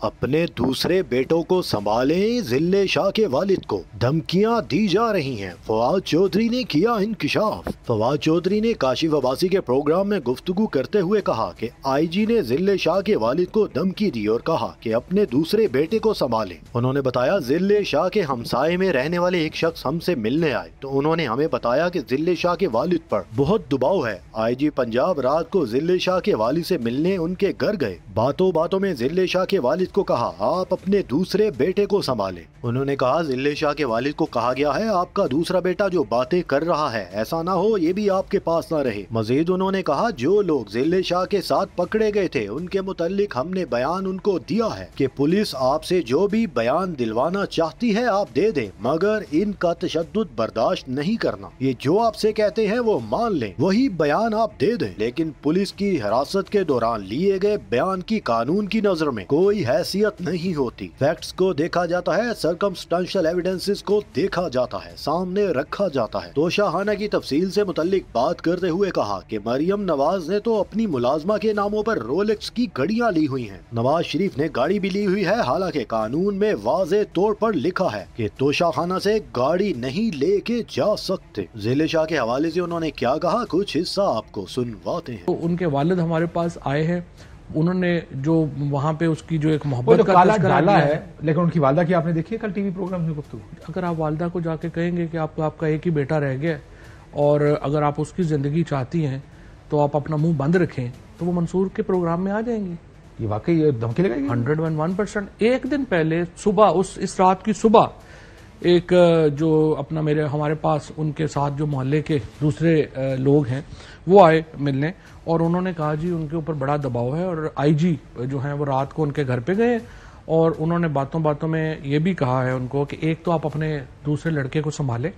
अपने दूसरे बेटों को संभालें, जिले शाह के वालिद को धमकियां दी जा रही हैं। फवाद चौधरी ने किया इंकिशाफ। फवाद चौधरी ने काशिफ अब्बासी के प्रोग्राम में गुफ्तगू करते हुए कहा कि आईजी ने जिले शाह के वालिद को धमकी दी और कहा कि अपने दूसरे बेटे को संभालें। उन्होंने बताया, जिले शाह के हमसाये में रहने वाले एक शख्स हमसे मिलने आए तो उन्होंने हमें बताया कि जिले शाह के वालिद पर बहुत दबाव है। आईजी पंजाब रात को जिले शाह के वालिद से मिलने उनके घर गए। बातों बातों में जिले शाह के वालिद को कहा, आप अपने दूसरे बेटे को संभालें। उन्होंने कहा, जिले शाह के वालिद को कहा गया है आपका दूसरा बेटा जो बातें कर रहा है, ऐसा ना हो ये भी आपके पास ना रहे। मजीद उन्होंने कहा, जो लोग जिले शाह के साथ पकड़े गए थे उनके मुतालिक हमने बयान उनको दिया है कि पुलिस आपसे जो भी बयान दिलवाना चाहती है आप दे दें, मगर इनका तशद्दुद बर्दाश्त नहीं करना। ये जो आपसे कहते हैं वो मान लें, वही बयान आप दे दें, लेकिन पुलिस की हिरासत के दौरान लिए गए बयान की कानून की नजर में कोई हैसियत नहीं होती। फैक्ट्स को देखा जाता है, सर्कमस्टेंशियल एविडेंसेस को देखा जाता है, सामने रखा जाता है। तोशाखाना की तफसील से मुतल्लिक बात करते हुए कहा कि मरियम नवाज ने तो अपनी मुलाजमा के नामों पर रोलेक्स की घड़ियां ली हुई हैं। नवाज शरीफ ने गाड़ी भी ली हुई है, हालांकि कानून में वाज़े तौर पर लिखा है कि तोशाखाना से गाड़ी नहीं लेके जा सकते। जिले शाह के हवाले से उन्होंने क्या कहा, कुछ हिस्सा आपको सुनवाते हैं। तो उनके वालिद हमारे पास आए हैं, उन्होंने जो वहाँ पे उसकी जो एक मोहब्बत तो का काला तज़किरा डाला किया है, लेकिन उनकी वालदा की आपने देखी है कल टीवी प्रोग्राम में गुफ्तगू? अगर आप वालदा को जाके कहेंगे कि आपका एक ही बेटा रह गया और अगर आप उसकी ज़िंदगी चाहती हैं तो आप अपना मुंह बंद रखें, तो वो मंसूर के प्रोग्राम में आ जाएंगी। ये वाकई धमकी लगाई 101%। एक दिन पहले सुबह, इस रात की सुबह, एक जो अपना हमारे पास उनके साथ जो मोहल्ले के दूसरे लोग हैं वो आए मिलने और उन्होंने कहा जी उनके ऊपर बड़ा दबाव है, और आईजी जो हैं वो रात को उनके घर पे गए और उन्होंने बातों बातों में ये भी कहा है उनको कि एक तो आप अपने दूसरे लड़के को संभालें,